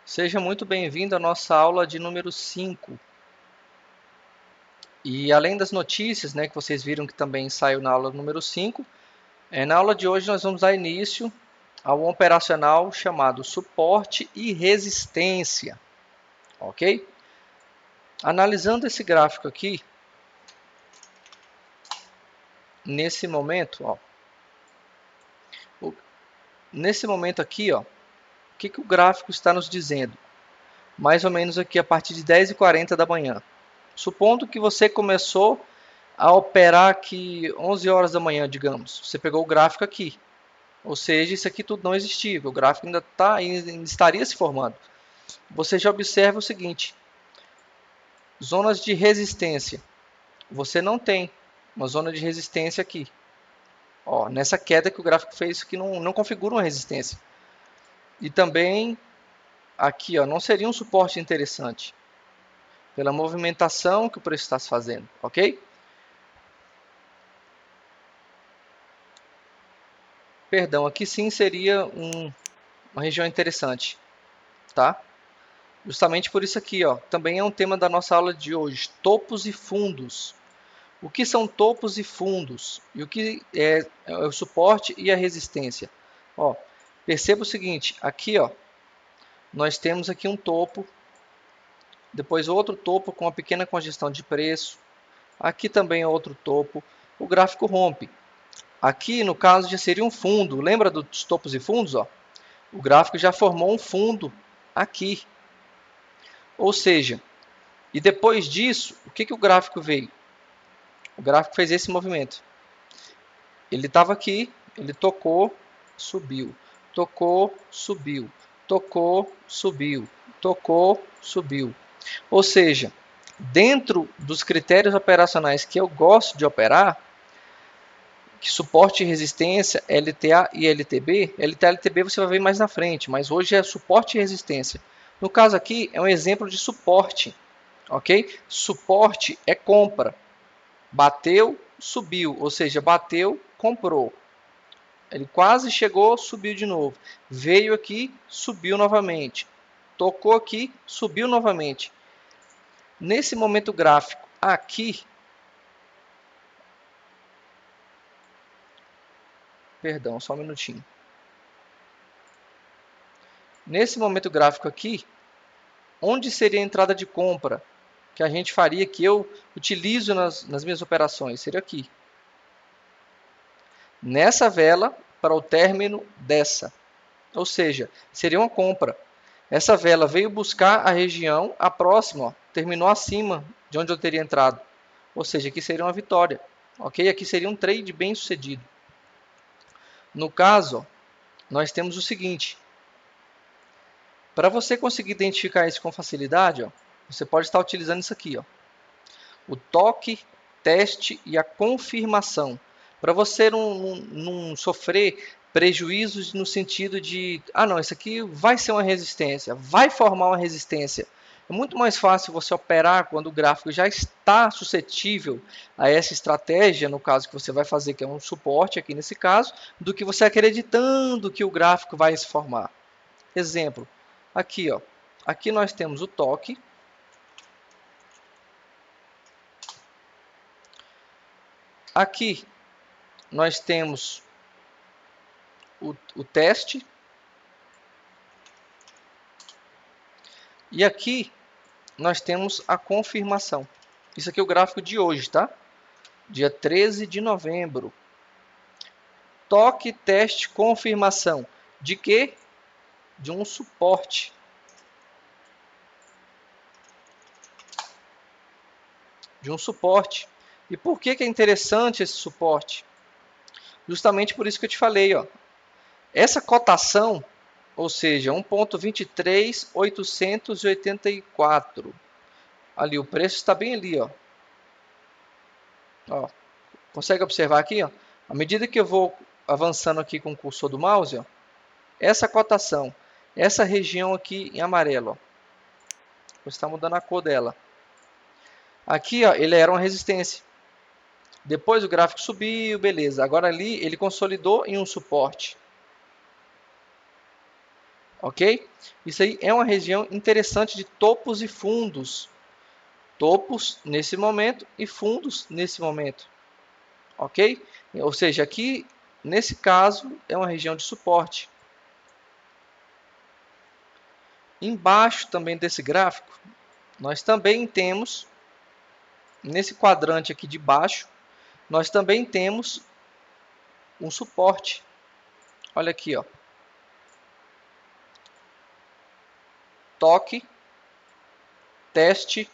Seja muito bem-vindo à nossa aula de número 5. E além das notícias, que vocês viram que também saiu na aula número 5, na aula de hoje nós vamos dar início a um operacional chamado suporte e resistência, ok? Analisando esse gráfico aqui, nesse momento aqui, o que o gráfico está nos dizendo? Mais ou menos aqui a partir de 10h40 da manhã. Supondo que você começou a operar aqui 11 horas da manhã, digamos. Você pegou o gráfico aqui. Ou seja, isso aqui tudo não existia. O gráfico ainda estaria se formando. Você já observa o seguinte. Zonas de resistência. Você não tem uma zona de resistência aqui. Nessa queda que o gráfico fez, que não configura uma resistência. E também aqui não seria um suporte interessante. Pela movimentação que o preço está se fazendo. Ok? Perdão, aqui sim seria uma região interessante, tá? Justamente por isso aqui, também é um tema da nossa aula de hoje, topos e fundos. O que são topos e fundos? E o que é o suporte e a resistência? Perceba o seguinte, aqui nós temos aqui um topo, depois outro topo com uma pequena congestão de preço, aqui também outro topo, o gráfico rompe. Aqui, no caso, já seria um fundo. Lembra dos topos e fundos? O gráfico já formou um fundo aqui. Ou seja, e depois disso, o que o gráfico veio? O gráfico fez esse movimento. Ele estava aqui, ele tocou, subiu. Tocou, subiu. Tocou, subiu. Tocou, subiu. Ou seja, dentro dos critérios operacionais que eu gosto de operar, que suporte e resistência, LTA e LTB, LTA e LTB você vai ver mais na frente, mas hoje é suporte e resistência. No caso aqui, é um exemplo de suporte, ok? Suporte é compra. Bateu, subiu, ou seja, bateu, comprou. Ele quase chegou, subiu de novo. Veio aqui, subiu novamente. Tocou aqui, subiu novamente. Nesse momento gráfico aqui, perdão, só um minutinho. Nesse momento gráfico aqui, onde seria a entrada de compra que a gente faria, que eu utilizo nas minhas operações? Seria aqui. Nessa vela para o término dessa. Ou seja, seria uma compra. Essa vela veio buscar a região, a próxima, terminou acima de onde eu teria entrado. Ou seja, aqui seria uma vitória. Ok? Aqui seria um trade bem sucedido. No caso, nós temos o seguinte. Para você conseguir identificar isso com facilidade, você pode estar utilizando isso aqui. O toque, teste e a confirmação. Para você não sofrer prejuízos no sentido de, não, isso aqui vai ser uma resistência, vai formar uma resistência. É muito mais fácil você operar quando o gráfico já está suscetível a essa estratégia, no caso que você vai fazer, que é um suporte aqui nesse caso, do que você acreditando que o gráfico vai se formar. Exemplo, aqui, aqui nós temos o toque. Aqui nós temos o teste. E aqui nós temos a confirmação. Isso aqui é o gráfico de hoje, tá? Dia 13 de novembro. Toque, teste, confirmação. De quê? De um suporte. De um suporte. E por que é interessante esse suporte? Justamente por isso que eu te falei, Essa cotação, ou seja, 1.23.884. Ali, o preço está bem ali, Consegue observar aqui, À medida que eu vou avançando aqui com o cursor do mouse, essa cotação, essa região aqui em amarelo, Você está mudando a cor dela. Aqui, ele era uma resistência. Depois o gráfico subiu, beleza. Agora ali ele consolidou em um suporte. ok? Isso aí é uma região interessante de topos e fundos. Topos nesse momento e fundos nesse momento, ok? Ou seja, aqui, nesse caso, é uma região de suporte. Embaixo também desse gráfico, nós também temos, nesse quadrante aqui de baixo, nós também temos um suporte. Olha aqui, ó. Toque, teste,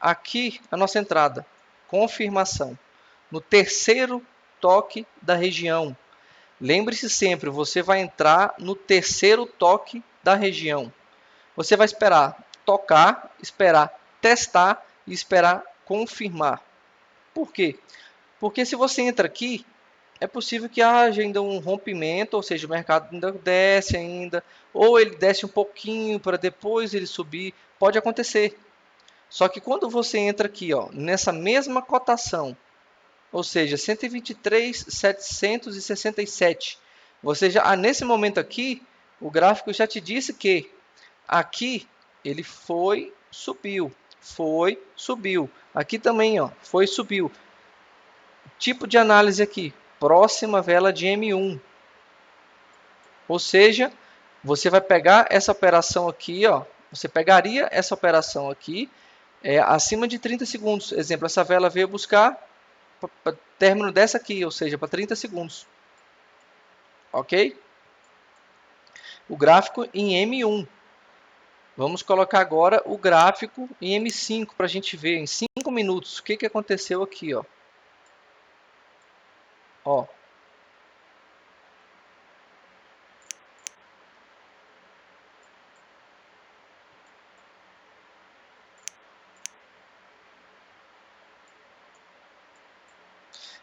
aqui a nossa entrada, confirmação. No terceiro toque da região. Lembre-se sempre, você vai entrar no terceiro toque da região. Você vai esperar tocar, esperar testar e esperar confirmar. Por quê? Porque se você entra aqui, é possível que haja ainda um rompimento, ou seja, o mercado ainda desce ainda, ou ele desce um pouquinho para depois ele subir, pode acontecer. Só que quando você entra aqui, ó, nessa mesma cotação, ou seja, 123.767, você já, nesse momento aqui, o gráfico já te disse que aqui ele subiu, subiu. Aqui também, ó, subiu. Tipo de análise aqui, próxima vela de M1. Ou seja, você vai pegar essa operação aqui, ó, você pegaria essa operação aqui acima de 30 segundos. Exemplo, essa vela veio buscar término dessa aqui, ou seja, para 30 segundos. Ok? O gráfico em M1. Vamos colocar agora o gráfico em M5 para a gente ver em 5 minutos o que aconteceu aqui. Ó.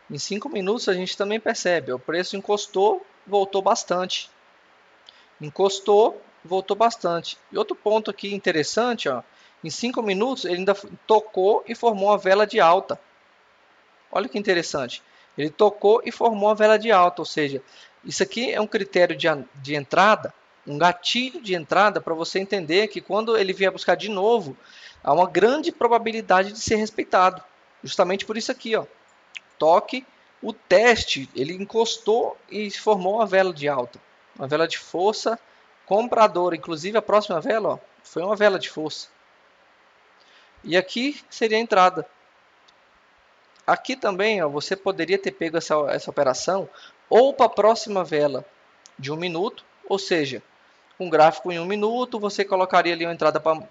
Em 5 minutos a gente também percebe, o preço encostou, voltou bastante. Encostou, voltou bastante. E outro ponto aqui interessante, ó, em 5 minutos ele ainda tocou e formou uma vela de alta. Olha que interessante. Ele tocou e formou uma vela de alta, ou seja, isso aqui é um critério de entrada, um gatilho de entrada para você entender que quando ele vier buscar de novo, há uma grande probabilidade de ser respeitado. Justamente por isso aqui, ó. Toque, o teste, ele encostou e formou uma vela de alta. Uma vela de força compradora. Inclusive a próxima vela, ó, foi uma vela de força. E aqui seria a entrada. Aqui também, ó, você poderia ter pego essa operação ou para a próxima vela de 1 minuto, ou seja, um gráfico em 1 minuto, você colocaria ali uma entrada para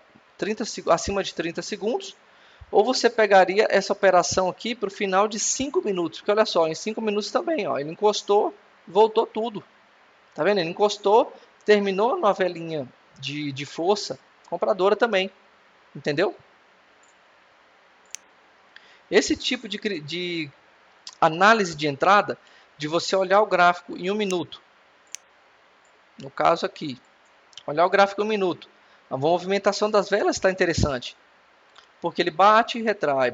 acima de 30 segundos, ou você pegaria essa operação aqui para o final de 5 minutos, porque olha só, em 5 minutos também, ó, ele encostou, voltou tudo. Tá vendo? Ele encostou, terminou numa velinha de força compradora também, entendeu? Esse tipo de análise de entrada, de você olhar o gráfico em 1 minuto, no caso aqui, olhar o gráfico em 1 minuto, a movimentação das velas está interessante, porque ele bate e retrai,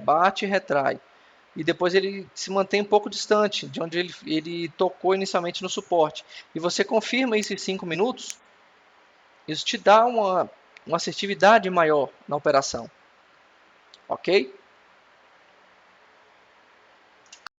e depois ele se mantém um pouco distante de onde ele tocou inicialmente no suporte. E você confirma isso em 5 minutos, isso te dá uma assertividade maior na operação. Ok?